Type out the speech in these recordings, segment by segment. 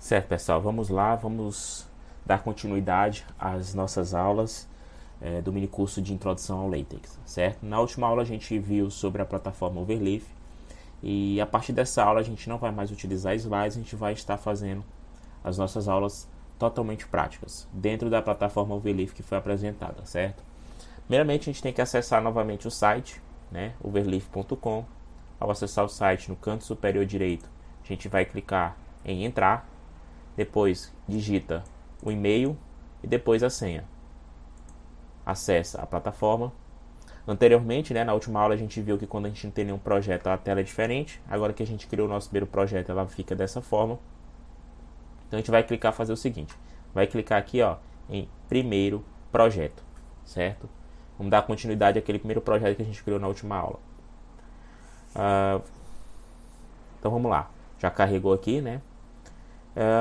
Certo, pessoal, vamos lá, vamos dar continuidade às nossas aulas do minicurso de Introdução ao LaTeX, certo? Na última aula a gente viu sobre a plataforma Overleaf e a partir dessa aula a gente não vai mais utilizar slides, a gente vai estar fazendo as nossas aulas totalmente práticas dentro da plataforma Overleaf que foi apresentada, certo? Primeiramente a gente tem que acessar novamente o site, né, overleaf.com. Ao acessar o site, no canto superior direito, a gente vai clicar em entrar. Depois digita o e-mail e depois a senha. Acessa a plataforma. Anteriormente, na última aula, a gente viu que quando a gente não tem nenhum projeto, a tela é diferente. Agora que a gente criou o nosso primeiro projeto, ela fica dessa forma. Então a gente vai clicar fazer o seguinte. Vai clicar aqui em primeiro projeto, certo? Vamos dar continuidade àquele primeiro projeto que a gente criou na última aula. Então vamos lá. Já carregou aqui, né?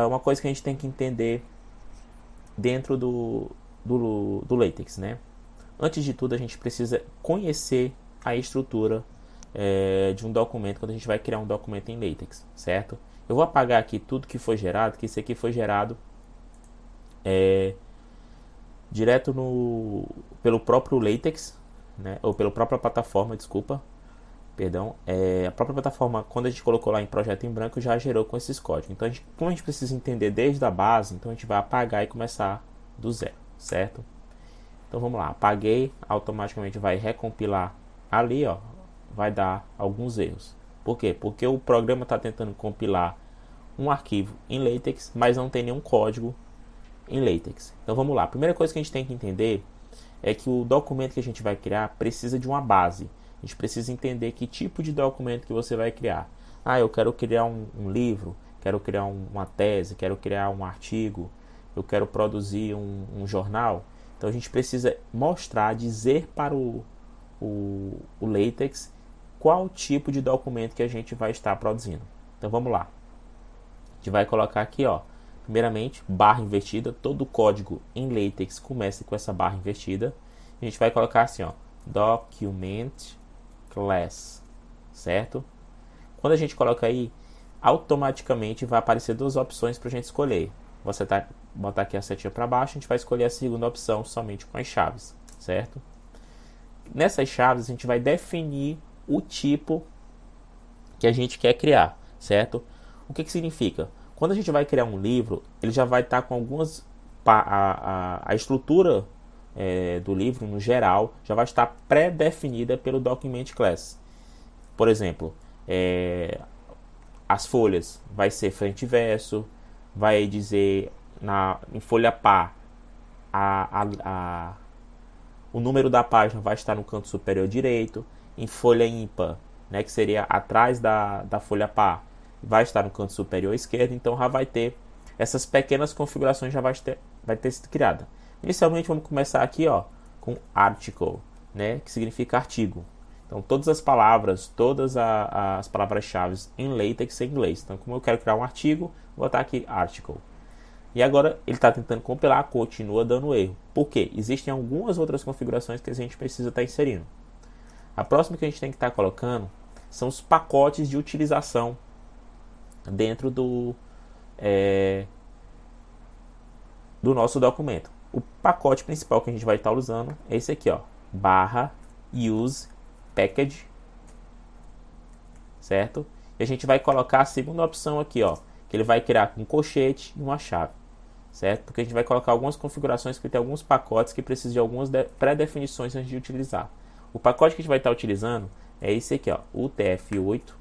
Uma coisa que a gente tem que entender dentro do LaTeX, né? Antes de tudo, a gente precisa conhecer a estrutura de um documento quando a gente vai criar um documento em LaTeX, certo? Eu vou apagar aqui tudo que foi gerado, que isso aqui foi gerado direto pelo próprio LaTeX, né? Ou pela própria plataforma, desculpa. Perdão, a própria plataforma, quando a gente colocou lá em projeto em branco, já gerou com esses códigos. Então, como a gente precisa entender desde a base, então a gente vai apagar e começar do zero, certo? Então vamos lá, apaguei, automaticamente vai recompilar ali, vai dar alguns erros. Por quê? Porque o programa está tentando compilar um arquivo em LaTeX, mas não tem nenhum código em LaTeX. Então vamos lá, a primeira coisa que a gente tem que entender é que o documento que a gente vai criar precisa de uma base. A gente precisa entender que tipo de documento que você vai criar. Eu quero criar um livro, quero criar uma tese, quero criar um artigo, eu quero produzir um jornal. Então a gente precisa mostrar, dizer para o LaTeX qual tipo de documento que a gente vai estar produzindo. Então vamos lá. A gente vai colocar aqui, primeiramente, barra invertida. Todo código em LaTeX começa com essa barra invertida. A gente vai colocar assim, document class, certo? Quando a gente coloca aí, automaticamente vai aparecer duas opções para a gente escolher. Você botar aqui a setinha para baixo, a gente vai escolher a segunda opção somente com as chaves, certo? Nessas chaves a gente vai definir o tipo que a gente quer criar, certo? O que significa? Quando a gente vai criar um livro, ele já vai estar com algumas... A estrutura do livro, no geral, já vai estar pré-definida pelo Document Class. Por exemplo, as folhas vai ser frente e verso, vai dizer em folha par o número da página vai estar no canto superior direito. Em folha ímpar, que seria atrás da folha par, vai estar no canto superior esquerdo. Então já vai ter essas pequenas configurações, já vai ter sido criada. Inicialmente vamos começar aqui com article, que significa artigo. Então todas as palavras, todas as palavras-chave em LaTeX em inglês. Então como eu quero criar um artigo, vou botar aqui article. E agora ele está tentando compilar, continua dando erro. Por quê? Existem algumas outras configurações que a gente precisa estar inserindo. A próxima que a gente tem que estar colocando são os pacotes de utilização dentro do nosso documento. O pacote principal que a gente vai estar usando é esse aqui, barra use package, certo? E a gente vai colocar a segunda opção aqui, que ele vai criar um colchete e uma chave, certo? Porque a gente vai colocar algumas configurações que tem alguns pacotes que precisam de algumas pré-definições antes de utilizar. O pacote que a gente vai estar utilizando é esse aqui, o TF8,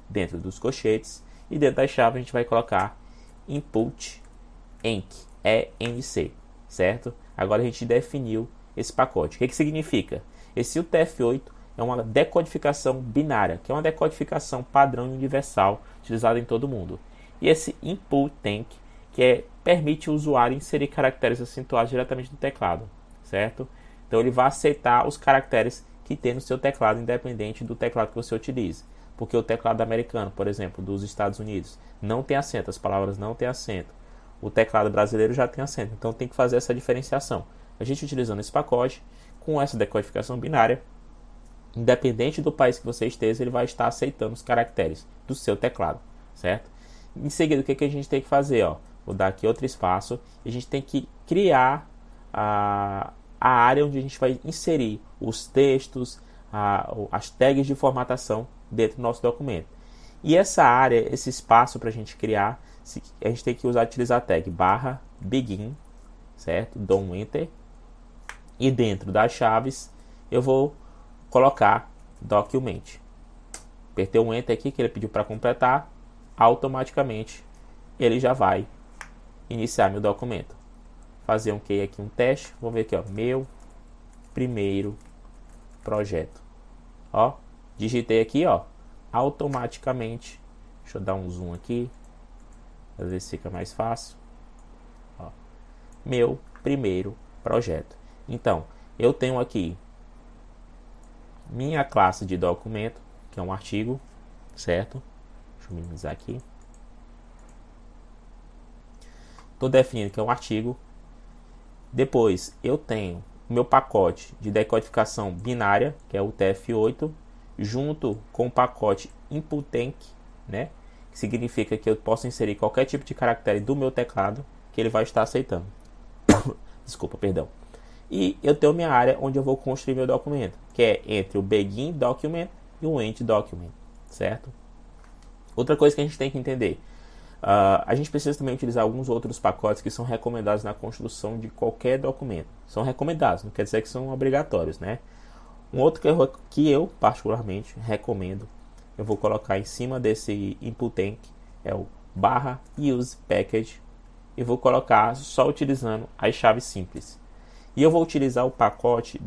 dentro dos colchetes, e dentro da chave a gente vai colocar input enc, ENC, certo? Agora a gente definiu esse pacote. O que significa? Esse UTF-8 é uma decodificação binária, que é uma decodificação padrão e universal utilizada em todo mundo. E esse input enc, que permite o usuário inserir caracteres acentuados diretamente no teclado, certo? Então ele vai aceitar os caracteres que tem no seu teclado, independente do teclado que você utilize. Porque o teclado americano, por exemplo, dos Estados Unidos, não tem acento, as palavras não têm acento. O teclado brasileiro já tem acento, então tem que fazer essa diferenciação. A gente utilizando esse pacote, com essa decodificação binária, independente do país que você esteja, ele vai estar aceitando os caracteres do seu teclado, certo? Em seguida, o que a gente tem que fazer? Ó? Vou dar aqui outro espaço. E a gente tem que criar a área onde a gente vai inserir os textos, as tags de formatação dentro do nosso documento. E essa área, esse espaço para a gente criar, a gente tem que utilizar a tag /begin, certo? Dou um enter. E dentro das chaves, eu vou colocar document. Apertei um enter aqui que ele pediu para completar, automaticamente ele já vai iniciar meu documento. Fazer aqui um teste, vamos ver aqui, ó, meu primeiro projeto. Ó, digitei aqui, ó, automaticamente. Deixa eu dar um zoom aqui, para ver se fica mais fácil. Ó, meu primeiro projeto. Então, eu tenho aqui minha classe de documento, que é um artigo, certo? Deixa eu minimizar aqui. Estou definindo que é um artigo. Depois eu tenho o meu pacote de decodificação binária, que é o TF8, junto com o pacote input-enc, né? Que significa que eu posso inserir qualquer tipo de caractere do meu teclado que ele vai estar aceitando. Desculpa, perdão. E eu tenho minha área onde eu vou construir meu documento, que é entre o begin document e o end document, certo? Outra coisa que a gente tem que entender, a gente precisa também utilizar alguns outros pacotes que são recomendados na construção de qualquer documento. São recomendados, não quer dizer que são obrigatórios, né? Um outro que eu particularmente recomendo, eu vou colocar em cima desse input-enc, é o /usePackage, e vou colocar só utilizando as chaves simples. E eu vou utilizar o pacote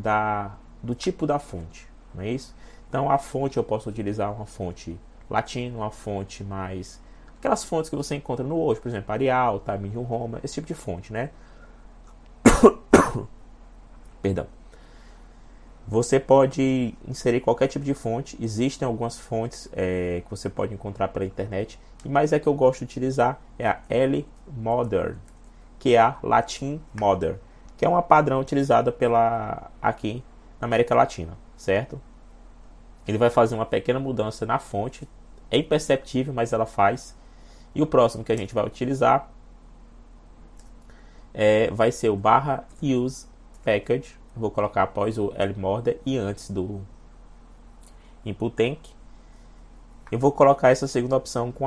do tipo da fonte, não é isso? Então a fonte eu posso utilizar uma fonte latina, uma fonte mais... aquelas fontes que você encontra no Word, por exemplo, Arial, Times New Roman, esse tipo de fonte, né? Perdão. Você pode inserir qualquer tipo de fonte. Existem algumas fontes que você pode encontrar pela internet, mas a que eu gosto de utilizar é a L Modern, que é a Latin Modern, que é uma padrão utilizada aqui na América Latina, certo? Ele vai fazer uma pequena mudança na fonte, é imperceptível, mas ela faz. E o próximo que a gente vai utilizar vai ser o /usePackage. Vou colocar após o LMorder e antes do input-enc. Eu vou colocar essa segunda opção com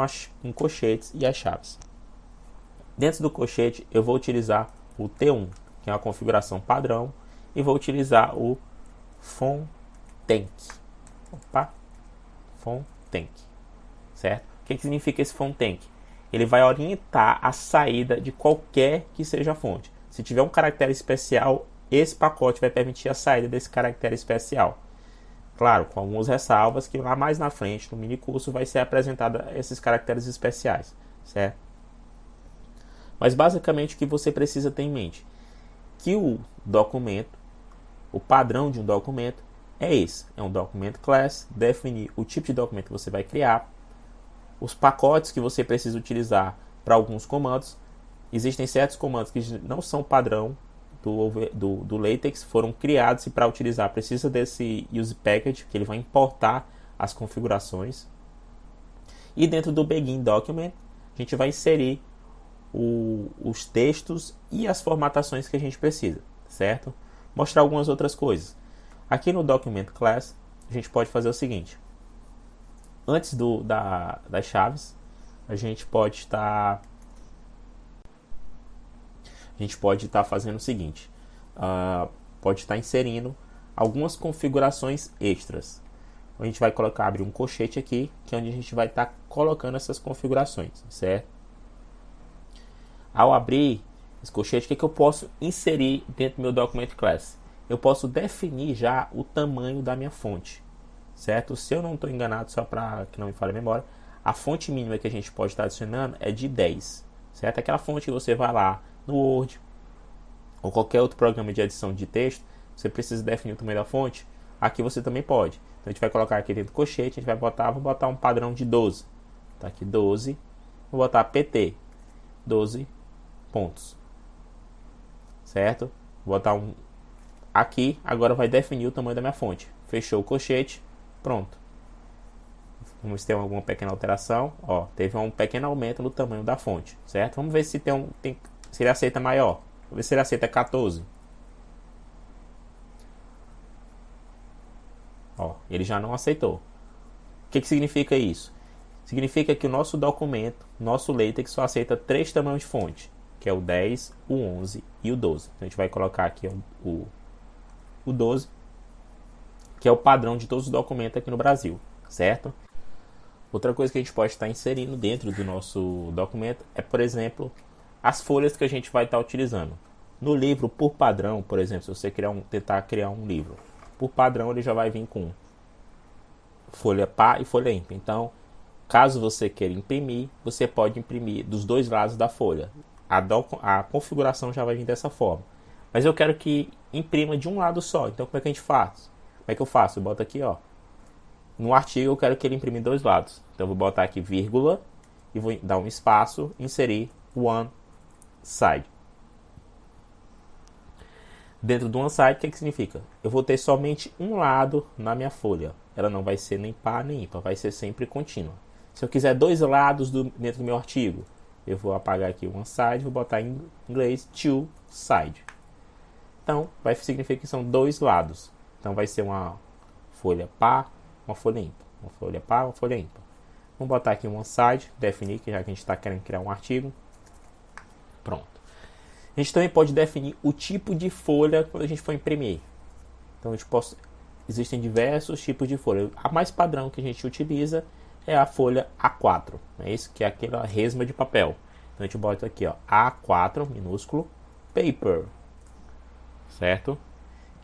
colchetes e as chaves. Dentro do colchete eu vou utilizar o T1, que é uma configuração padrão, e vou utilizar o fontenc. Fontenc, certo? O que significa esse fontenc? Ele vai orientar a saída de qualquer que seja a fonte. Se tiver um caractere especial, esse pacote vai permitir a saída desse caractere especial. Claro, com algumas ressalvas que lá mais na frente, no mini curso, vai ser apresentado esses caracteres especiais, certo? Mas basicamente o que você precisa ter em mente, que o documento, o padrão de um documento é esse, é um document class, definir o tipo de documento que você vai criar, os pacotes que você precisa utilizar para alguns comandos. Existem certos comandos que não são padrão do LaTeX, foram criados e para utilizar precisa desse usePackage, que ele vai importar as configurações. E dentro do begin document, a gente vai inserir os textos e as formatações que a gente precisa, certo? Mostrar algumas outras coisas. Aqui no document class, a gente pode fazer o seguinte. Antes das chaves, a gente pode estar fazendo o seguinte. Pode estar inserindo algumas configurações extras. A gente vai abrir um colchete aqui, que é onde a gente vai estar colocando essas configurações, certo? Ao abrir esse colchete, o que eu posso inserir dentro do meu document class? Eu posso definir já o tamanho da minha fonte, certo? Se eu não estou enganado, só para que não me falhe a memória, a fonte mínima que a gente pode estar adicionando é de 10, certo? Aquela fonte que você vai lá no Word ou qualquer outro programa de edição de texto, você precisa definir o tamanho da fonte, aqui você também pode. Então a gente vai colocar aqui dentro do colchete, a gente vai vou botar um padrão de 12. Tá aqui 12, vou botar PT, 12 pontos, certo? Vou botar um aqui, agora vai definir o tamanho da minha fonte. Fechou o colchete, pronto. Vamos ver se tem alguma pequena alteração. Ó, teve um pequeno aumento no tamanho da fonte, certo? Vamos ver se se ele aceita maior. Vamos ver se ele aceita 14. Ó, ele já não aceitou. O que significa isso? Significa que o nosso documento, nosso LaTeX só aceita 3 tamanhos de fonte, que é o 10, o 11 e o 12. Então a gente vai colocar aqui o 12, que é o padrão de todos os documentos aqui no Brasil, certo? Outra coisa que a gente pode estar inserindo dentro do nosso documento é, por exemplo, as folhas que a gente vai estar utilizando. No livro, por padrão, por exemplo, se você tentar criar um livro, por padrão ele já vai vir com folha par e folha ímpar. Então, caso você queira imprimir, você pode imprimir dos dois lados da folha. A configuração já vai vir dessa forma. Mas eu quero que imprima de um lado só. Então, como é que a gente faz? Como é que eu faço? Eu boto aqui, ó. No artigo, eu quero que ele imprime dois lados. Então, eu vou botar aqui vírgula e vou dar um espaço, inserir one side. Dentro do one side, o que significa? Eu vou ter somente um lado na minha folha. Ela não vai ser nem par nem ímpar, vai ser sempre contínua. Se eu quiser dois lados dentro do meu artigo, eu vou apagar aqui one side, vou botar em inglês two side. Então, vai significar que são dois lados. Então, vai ser uma folha par, uma folha ímpar. Uma folha par, uma folha ímpar. Vamos botar aqui one side, definir, que já que a gente está querendo criar um artigo. Pronto. A gente também pode definir o tipo de folha quando a gente for imprimir. Então, existem diversos tipos de folha. A mais padrão que a gente utiliza é a folha A4. É isso, que é aquela resma de papel. Então, a gente bota aqui, ó, A4, minúsculo, paper. Certo?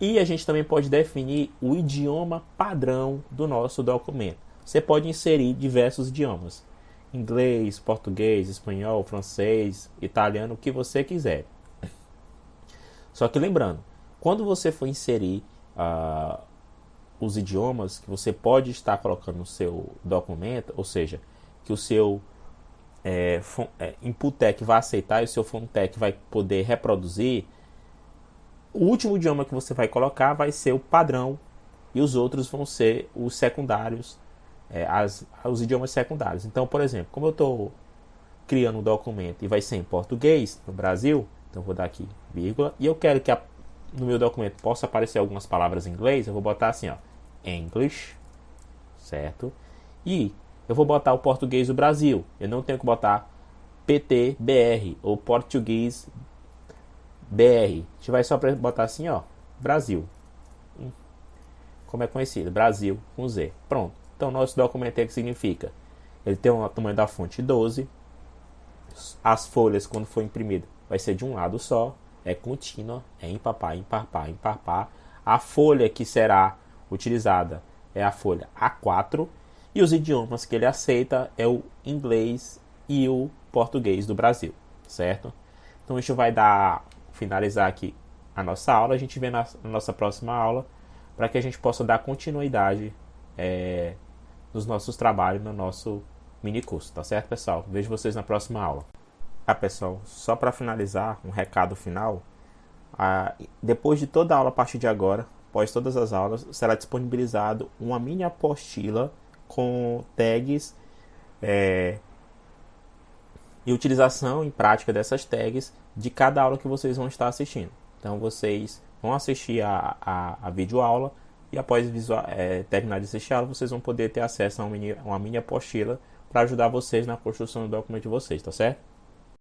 E a gente também pode definir o idioma padrão do nosso documento. Você pode inserir diversos idiomas. Inglês, português, espanhol, francês, italiano, o que você quiser. Só que lembrando, quando você for inserir os idiomas que você pode estar colocando no seu documento, ou seja, que o seu input tech vai aceitar e o seu phone tech vai poder reproduzir, o último idioma que você vai colocar vai ser o padrão e os outros vão ser os secundários, os idiomas secundários. Então, por exemplo, como eu estou criando um documento e vai ser em português no Brasil, então vou dar aqui vírgula, e eu quero que no meu documento possa aparecer algumas palavras em inglês, eu vou botar assim, ó, English, certo? E eu vou botar o português do Brasil, eu não tenho que botar PTBR ou português BR. A gente vai só botar assim, ó, Brasil. Como é conhecido, Brasil com Z. Pronto. Então, nosso documento é que significa? Ele tem o tamanho da fonte 12. As folhas, quando for imprimido, vai ser de um lado só. É contínua, é impar, impar, impar, par. A folha que será utilizada é a folha A4. E os idiomas que ele aceita é o inglês e o português do Brasil, certo? Então, a gente vai finalizar aqui a nossa aula. A gente vê na nossa próxima aula para que a gente possa dar continuidade nos nossos trabalhos, no nosso mini curso, tá certo, pessoal? Vejo vocês na próxima aula. Pessoal, só para finalizar, um recado final. Depois de toda a aula, a partir de agora, após todas as aulas, será disponibilizado uma mini apostila com tags e utilização em prática dessas tags de cada aula que vocês vão estar assistindo. Então, vocês vão assistir a videoaula e após terminar de assistir a aula, vocês vão poder ter acesso a uma mini apostila para ajudar vocês na construção do documento de vocês, tá certo?